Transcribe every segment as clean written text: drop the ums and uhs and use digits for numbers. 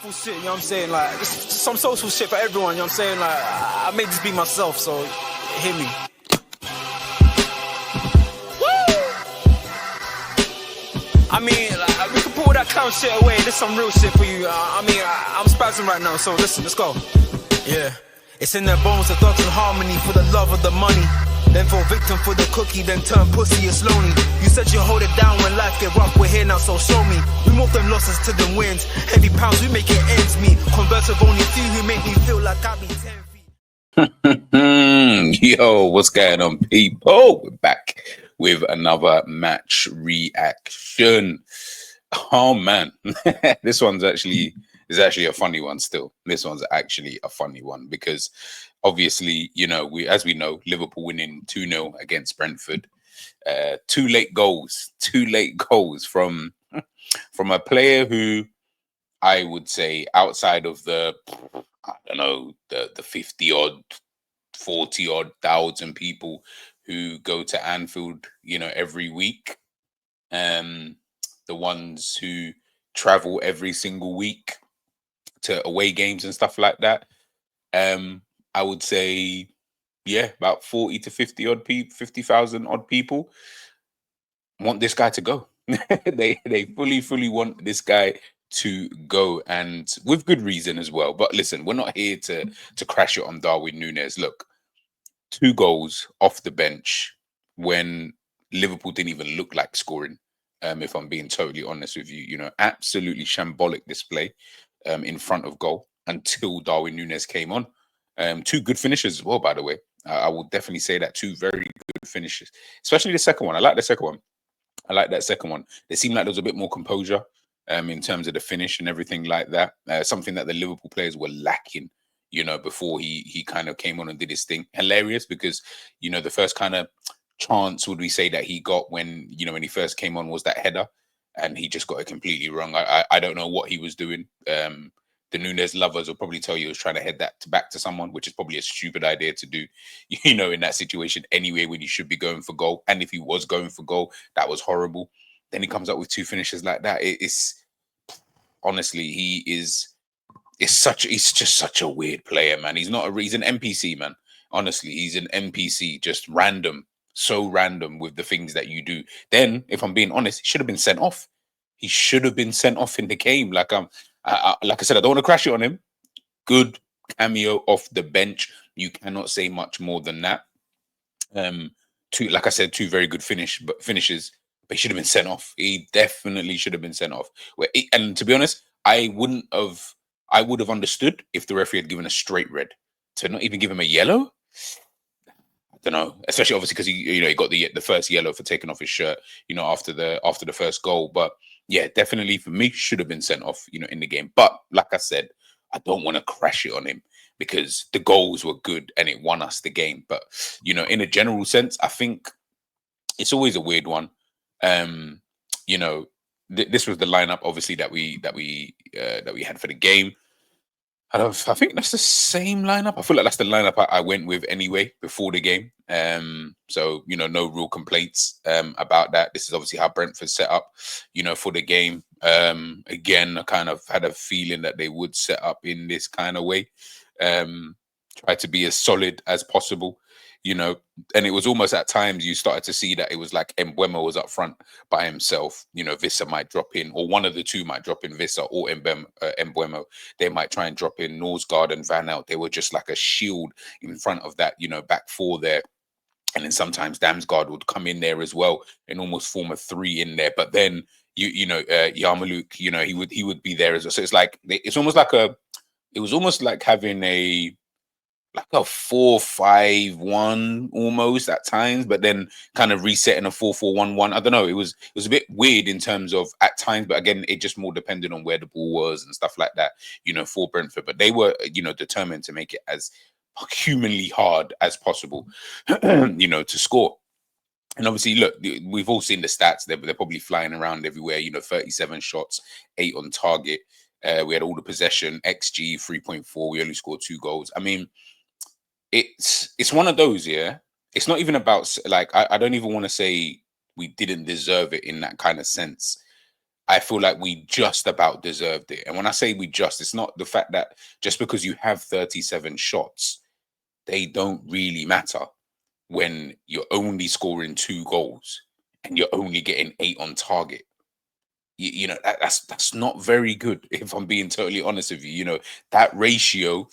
Social shit, you know what I'm saying? Like, just some social shit for everyone, you know what I'm saying? Like, I made this be myself, so hear me. Woo! I mean, like, we can pull that clown shit away. There's some real shit for you. I'm spazzing right now, so listen, let's go. Yeah. It's in their bones, the thugs and harmony for the love of the money. Then fall victim for the cookie, then turn pussy, it's lonely. You said you hold it down when life get rough, we're here now, so show me. We move them losses to them wins. Heavy pounds, we make it ends meet. Converse of only few who make me feel like I be 10 feet. Yo, what's going on, people? We're back with another match reaction. Oh man, this one's actually a funny one still. This one's actually a funny one because obviously, you know, as we know, Liverpool winning 2-0 against Brentford. Two late goals from a player who I would say outside of the 50 odd, 40 odd thousand people who go to Anfield, you know, every week, the ones who travel every single week to away games and stuff like that, I would say, yeah, about 40 to 50 odd people, 50,000 odd people want this guy to go. they fully want this guy to go, and with good reason as well. But listen, we're not here to crash it on Darwin Nunez. Look, 2 goals off the bench when Liverpool didn't even look like scoring. If I'm being totally honest with you, you know, absolutely shambolic display in front of goal until Darwin Nunez came on. 2 good finishes as well, by the way. I will definitely say that 2 very good finishes, especially the second one. I like the second one. It seemed like there was a bit more composure in terms of the finish and everything like that. Something that the Liverpool players were lacking, you know, before he kind of came on and did his thing. Hilarious because, you know, the first kind of chance would we say that he got when he first came on was that header, and he just got it completely wrong. I don't know what he was doing. The Nunez lovers will probably tell you he was trying to head that back to someone, which is probably a stupid idea to do, you know, in that situation anyway, when you should be going for goal. And if he was going for goal, that was horrible. Then he comes up with 2 finishes like that. It's honestly, he's just such a weird player, man. He's an NPC, man. Honestly, he's an NPC, just random, so random with the things that you do. Then, if I'm being honest, he should have been sent off. He should have been sent off in the game. Like I said, I don't want to crash it on him. Good cameo off the bench. You cannot say much more than that. 2 very good finishes, but he should have been sent off. He definitely should have been sent off. And to be honest, I would have understood if the referee had given a straight red. To not even give him a yellow, I don't know. Especially obviously because he got the first yellow for taking off his shirt, you know, after the first goal. But yeah, definitely for me, should have been sent off, you know, in the game. But like I said, I don't want to crash it on him because the goals were good and it won us the game. But, you know, in a general sense, I think it's always a weird one. You know, this was the lineup, obviously, that we had for the game. I think that's the same lineup. I feel like that's the lineup I went with anyway before the game. So, you know, no real complaints about that. This is obviously how Brentford set up, you know, for the game. Again, I kind of had a feeling that they would set up in this kind of way. Try to be as solid as possible, you know, and it was almost at times you started to see that it was like Mbeumo was up front by himself. You know, Wissa might drop in, or one of the two might drop in, Wissa or Mbeumo. They might try and drop in Norsgaard and Van Out. They were just like a shield in front of that, you know, back 4 there. And then sometimes Damsgaard would come in there as well and almost form a 3 in there. But then Yarmouk, you know, he would be there as well. So it's like it was almost like having a 4-5-1 almost at times, but then kind of resetting a 4-4-1-1. I don't know. It was a bit weird in terms of at times, but again, it just more depended on where the ball was and stuff like that, you know, for Brentford. But they were, you know, determined to make it as humanly hard as possible, you know, to score. And obviously, look, we've all seen the stats. They're probably flying around everywhere, you know, 37 shots, 8 on target. We had all the possession, XG 3.4. We only scored 2 goals. I mean, it's one of those, yeah. It's not even about, like, I don't even want to say we didn't deserve it in that kind of sense. I feel like we just about deserved it. And when I say we just, it's not the fact that just because you have 37 shots, they don't really matter when you're only scoring 2 goals and you're only getting 8 on target. You know, that's not very good, if I'm being totally honest with you. You know, that ratio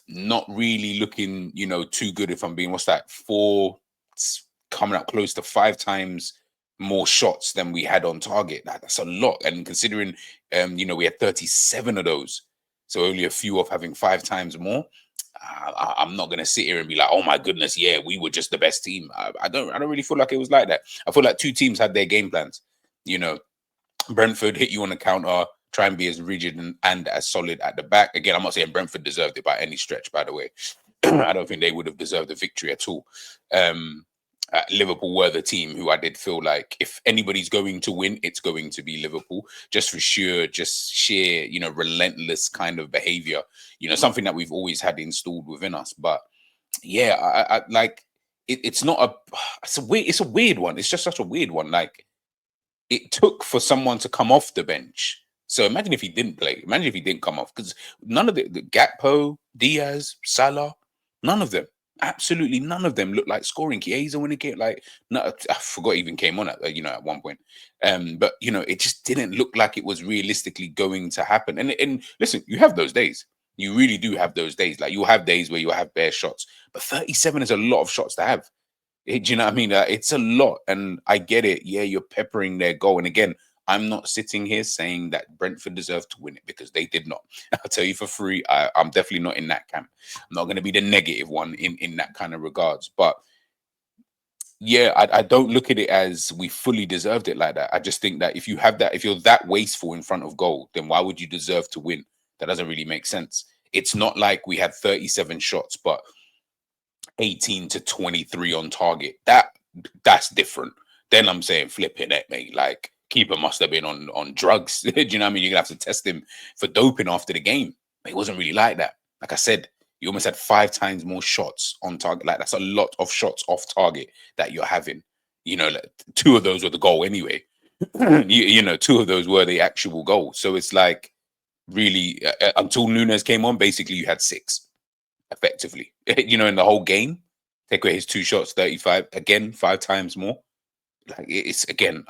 not really looking, you know, too good, if I'm being, what's that, 4, it's coming up close to 5 times more shots than we had on target. That's a lot. And considering you know, we had 37 of those, so only a few of having 5 times more. I'm not gonna sit here and be like, oh my goodness, yeah, we were just the best team. I don't really feel like it was like that. I feel like 2 teams had their game plans. You know, Brentford hit you on the counter, try and be as rigid and as solid at the back. Again, I'm not saying Brentford deserved it by any stretch, by the way. I don't think they would have deserved the victory at all. Liverpool were the team who I did feel like if anybody's going to win, it's going to be Liverpool, just for sheer, you know, relentless kind of behavior. You know, something that we've always had installed within us. But yeah, I like it's not a it's a weird one. It's just such a weird one. Like, it took for someone to come off the bench. So imagine if he didn't play. Imagine if he didn't come off, because none of the Gakpo, Diaz, Salah, none of them, absolutely none of them looked like scoring. Chiesa winning it, like, no, I forgot he even came on at, you know, at one point. But you know, it just didn't look like it was realistically going to happen. And listen, you have those days. You really do have those days. Like, you'll have days where you'll have bare shots, but 37 is a lot of shots to have. Do you know what I mean? It's a lot, and I get it. Yeah, you're peppering their goal. And again, I'm not sitting here saying that Brentford deserved to win it, because they did not. I'll tell you for free, I'm definitely not in that camp. I'm not going to be the negative one in that kind of regards. But yeah, I don't look at it as we fully deserved it like that. I just think that if you have that, if you're that wasteful in front of goal, then why would you deserve to win? That doesn't really make sense. It's not like we had 37 shots, but 18 to 23 on target. That's different. Then I'm saying flipping it, mate. Like, keeper must have been on drugs. Do you know what I mean? You're gonna have to test him for doping after the game. But it wasn't really like that. Like I said, you almost had 5 times more shots on target. Like, that's a lot of shots off target that you're having. You know, like, 2 of those were the goal anyway. You know, 2 of those were the actual goal. So it's like, really, until Nunez came on, basically you had 6. Effectively, you know, in the whole game. Take away his 2 shots, 35. Again, 5 times more. Like, it's again,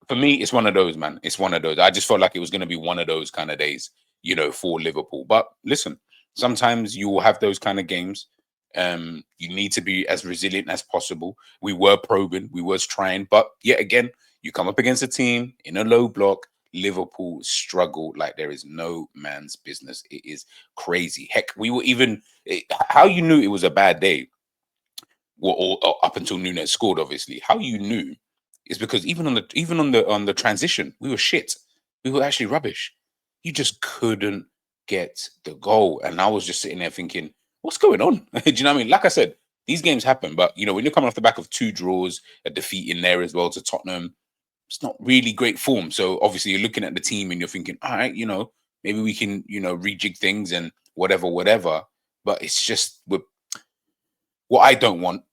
for me, it's one of those, man. It's one of those. I just felt like it was going to be one of those kind of days, you know, for Liverpool. But listen, sometimes you will have those kind of games. You need to be as resilient as possible. We were probing, we was trying, but yet again, you come up against a team in a low block. Liverpool struggled like there is no man's business. It is crazy. Heck, we were even how you knew it was a bad day. Well, or up until Nunez scored, obviously. How you knew is because even on the transition, we were shit. We were actually rubbish. You just couldn't get the goal, and I was just sitting there thinking, what's going on? Do you know what I mean? Like I said, these games happen, but you know, when you're coming off the back of 2 draws, a defeat in there as well to Tottenham, it's not really great form. So obviously you're looking at the team and you're thinking, all right, you know, maybe we can, you know, rejig things and whatever. But it's just, what I don't want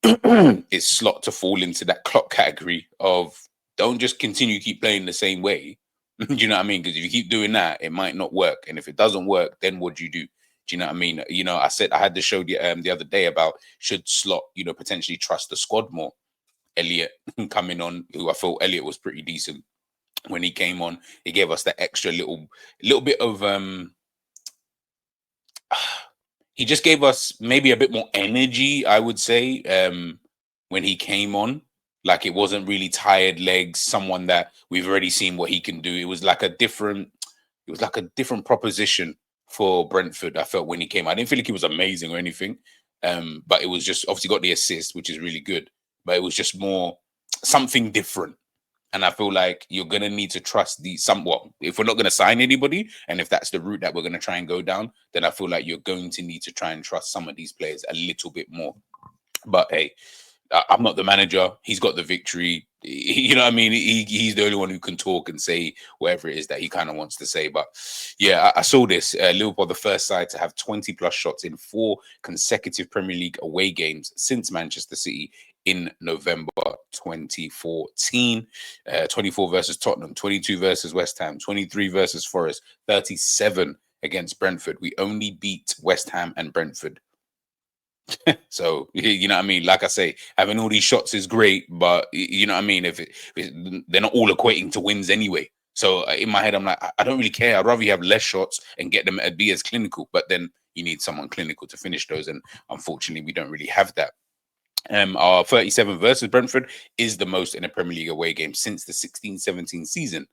is Slot to fall into that clock category of, don't just keep playing the same way. Do you know what I mean? Because if you keep doing that, it might not work. And if it doesn't work, then what do you do? Do you know what I mean? You know, I had the show the other day about, should Slot, you know, potentially trust the squad more. Elliot coming on, who I thought Elliot was pretty decent when he came on. He gave us that extra little bit of he just gave us maybe a bit more energy, I would say, when he came on. Like, it wasn't really tired legs, someone that we've already seen what he can do. It was like a different proposition for Brentford, I felt, when he came. I didn't feel like he was amazing or anything. But it was just, obviously got the assist, which is really good. But it was just more something different. And I feel like you're going to need to trust somewhat. If we're not going to sign anybody, and if that's the route that we're going to try and go down, then I feel like you're going to need to try and trust some of these players a little bit more. But hey, I'm not the manager. He's got the victory. You know what I mean? He's the only one who can talk and say whatever it is that he kind of wants to say. But yeah, I saw this. Liverpool, the first side to have 20 plus shots in 4 consecutive Premier League away games since Manchester City in November 2014. 24 versus Tottenham, 22 versus West Ham, 23 versus Forest, 37 against Brentford. We only beat West Ham and Brentford. So, you know what I mean? Like I say, having all these shots is great, but you know what I mean? If they're not all equating to wins anyway. So in my head, I'm like, I don't really care. I'd rather you have less shots and get them to be as clinical, but then you need someone clinical to finish those. And unfortunately, we don't really have that. Our 37 versus Brentford is the most in a Premier League away game since the 16-17 season,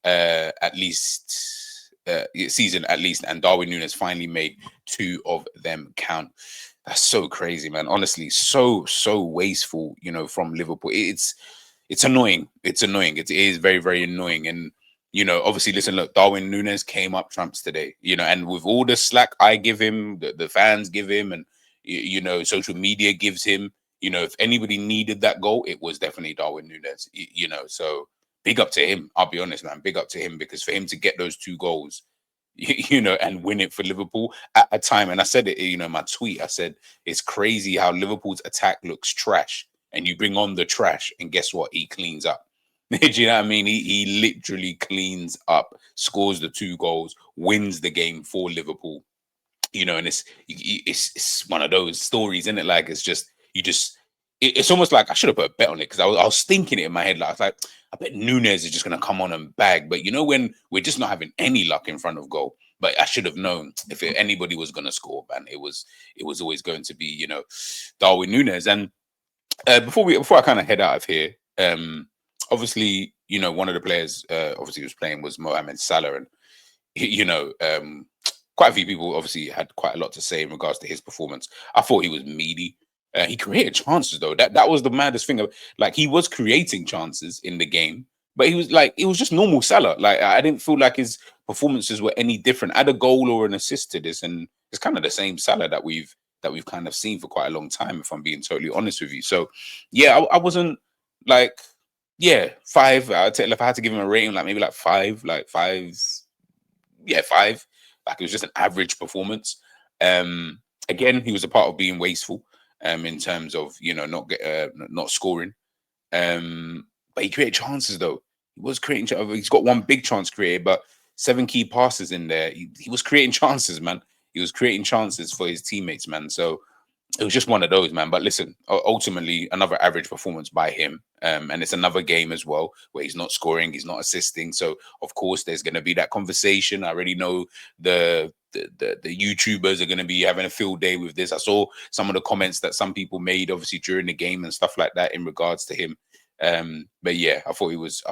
at least. And Darwin Nunez finally made 2 of them count. That's so crazy, man. Honestly, so wasteful, you know, from Liverpool. It's annoying. It's annoying. It is very, very annoying. And, you know, obviously, listen, look, Darwin Nunez came up trumps today, you know, and with all the slack I give him, the fans give him, and, you know, social media gives him, you know, if anybody needed that goal, it was definitely Darwin Nunez, you know, so big up to him. I'll be honest, man, big up to him, because for him to get those 2 goals, you know, and win it for Liverpool at a time. And I said it, you know, in my tweet, I said, it's crazy how Liverpool's attack looks trash, and you bring on the trash, and guess what? He cleans up. Do you know what I mean? He literally cleans up, scores the 2 goals, wins the game for Liverpool. You know, and it's one of those stories, isn't it? Like, it's almost like I should have put a bet on it, because I was thinking it in my head. Like, I was like, I bet Nunez is just going to come on and bag. But you know, when we're just not having any luck in front of goal, but I should have known if anybody was going to score, man, it was always going to be, you know, Darwin Nunez. And before I kind of head out of here, obviously, you know, one of the players obviously who was playing was Mohamed Salah, and you know, quite a few people obviously had quite a lot to say in regards to his performance. I thought he was meaty. He created chances though. That was the maddest thing. Like, he was creating chances in the game, but he was like, it was just normal Salah. Like, I didn't feel like his performances were any different. Add a goal or an assist to this, and it's kind of the same Salah that we've kind of seen for quite a long time, if I'm being totally honest with you. So yeah, I wasn't like, yeah, 5. I'd say if I had to give him a rating, like maybe like 5, like 5. Yeah, 5. Like, it was just an average performance. Again, he was a part of being wasteful. In terms of, you know, not scoring, but he created chances though. He was creating. He's got 1 big chance created, but 7 key passes in there. He was creating chances, man. He was creating chances for his teammates, man. So it was just one of those, man. But listen, ultimately, another average performance by him. And it's another game as well where he's not scoring, he's not assisting. So of course, there's going to be that conversation. I already know the YouTubers are going to be having a field day with this. I saw some of the comments that some people made, obviously during the game and stuff like that, in regards to him. But yeah, I thought he was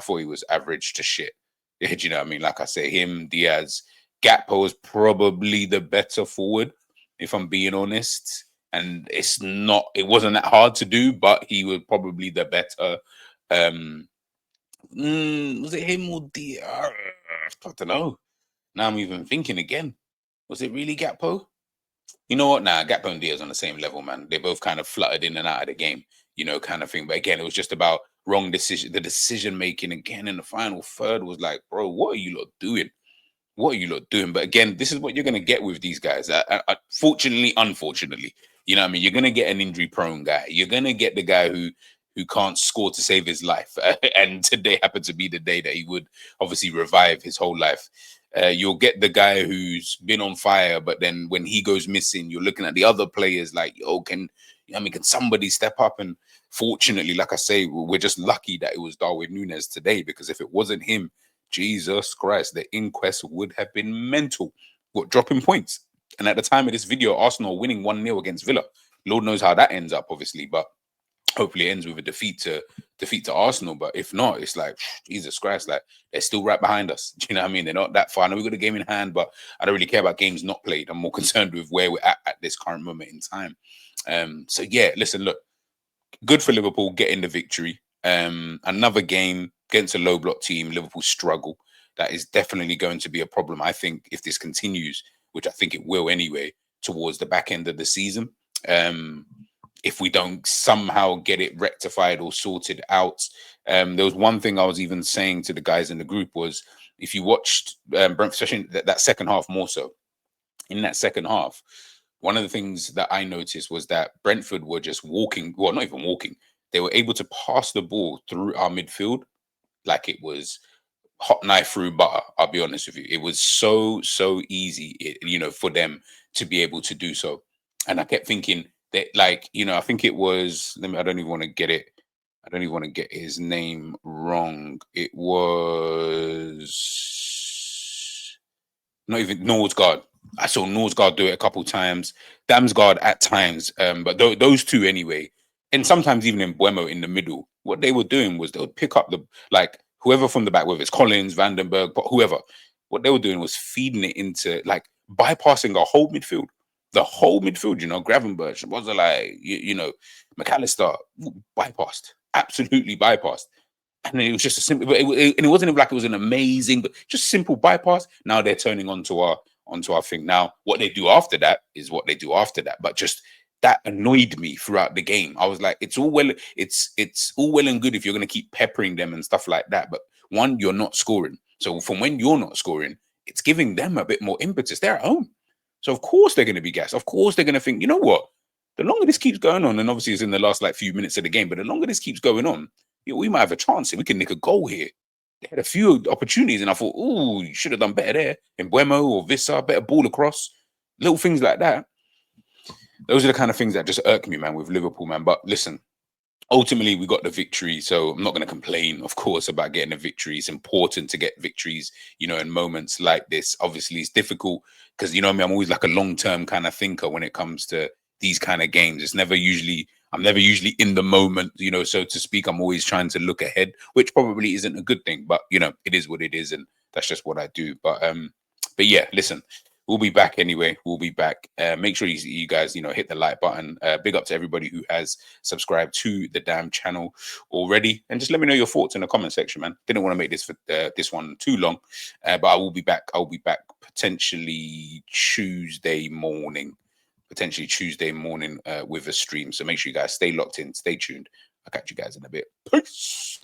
average to shit. Do you know what I mean? Like I say, him, Diaz, Gakpo is probably the better forward, if I'm being honest. And it wasn't that hard to do, but he was probably the better. Was it him or Diaz? I don't know. Now I'm even thinking again. Was it really Gakpo? You know what? Nah, Gakpo and Diaz on the same level, man. They both kind of fluttered in and out of the game, you know, kind of thing. But again, it was just about wrong decision. The decision making again in the final third was like, bro, what are you lot doing? What are you lot doing? But again, this is what you're going to get with these guys. Fortunately, unfortunately, you know what I mean? You're going to get an injury-prone guy. You're going to get the guy who can't score to save his life. And today happened to be the day that he would obviously revive his whole life. You'll get the guy who's been on fire, but then when he goes missing, you're looking at the other players like, oh, can somebody step up? And fortunately, like I say, we're just lucky that it was Darwin Nunez today, because if it wasn't him, Jesus Christ, the inquest would have been mental. What, dropping points? And at the time of this video, Arsenal winning 1-0 against Villa. Lord knows how that ends up, obviously, but hopefully it ends with a defeat to Arsenal. But if not, it's like, Jesus Christ, like, they're still right behind us. Do you know what I mean? They're not that far. I know we've got a game in hand, but I don't really care about games not played. I'm more concerned with where we're at this current moment in time. So yeah, listen, look, good for Liverpool getting the victory. Another game against a low block team. Liverpool struggle. That is definitely going to be a problem, I think, if this continues, which I think it will anyway, towards the back end of the season. If we don't somehow get it rectified or sorted out. There was one thing I was even saying to the guys in the group was, if you watched Brentford, especially that second half more so, in that second half, one of the things that I noticed was that Brentford were just walking, well, not even walking, they were able to pass the ball through our midfield like it was hot knife through butter. I'll be honest with you. It was so easy, for them to be able to do so. And I kept thinking that, like, I think it was. I don't even want to get it. I don't even want to get his name wrong. It was not even Nordsgaard. I saw Nordsgaard do it a couple times. Damsgaard at times. But those two anyway. And sometimes even in Buemo in the middle, what they were doing was they would pick up whoever from the back, whether it's Collins, Vandenberg, but whoever. What they were doing was feeding it into, like, bypassing the whole midfield. The whole midfield, Gravenberch, wasn't like, McAllister, bypassed. Absolutely bypassed. And it was just a simple, and it wasn't even like it was an amazing, but just simple bypass. Now they're turning onto our thing. Now, what they do after that is what they do after that. But just that annoyed me throughout the game. I was like, it's all well and good if you're going to keep peppering them and stuff like that. But one, you're not scoring. So from when you're not scoring, it's giving them a bit more impetus. They're at home. So of course they're going to be gassed. Of course they're going to think, you know what? The longer this keeps going on, and obviously it's in the last few minutes of the game, but the longer this keeps going on, we might have a chance here. We can nick a goal here. They had a few opportunities, and I thought, oh, you should have done better there. In Buemo or Vissa, better ball across. Little things like that. Those are the kind of things that just irk me, man, with Liverpool, man. But listen, ultimately, we got the victory. So I'm not going to complain, of course, about getting a victory. It's important to get victories, in moments like this. Obviously, it's difficult because, I'm always like a long-term kind of thinker when it comes to these kind of games. I'm never usually in the moment, so to speak. I'm always trying to look ahead, which probably isn't a good thing, but it is what it is, and that's just what I do. But yeah, listen, we'll be back anyway. We'll be back. Make sure you guys, hit the like button. Big up to everybody who has subscribed to the damn channel already, and just let me know your thoughts in the comment section, man. Didn't want to make this one too long, but I will be back. I'll be back potentially Tuesday morning. With a stream. So make sure you guys stay locked in, stay tuned. I'll catch you guys in a bit. Peace.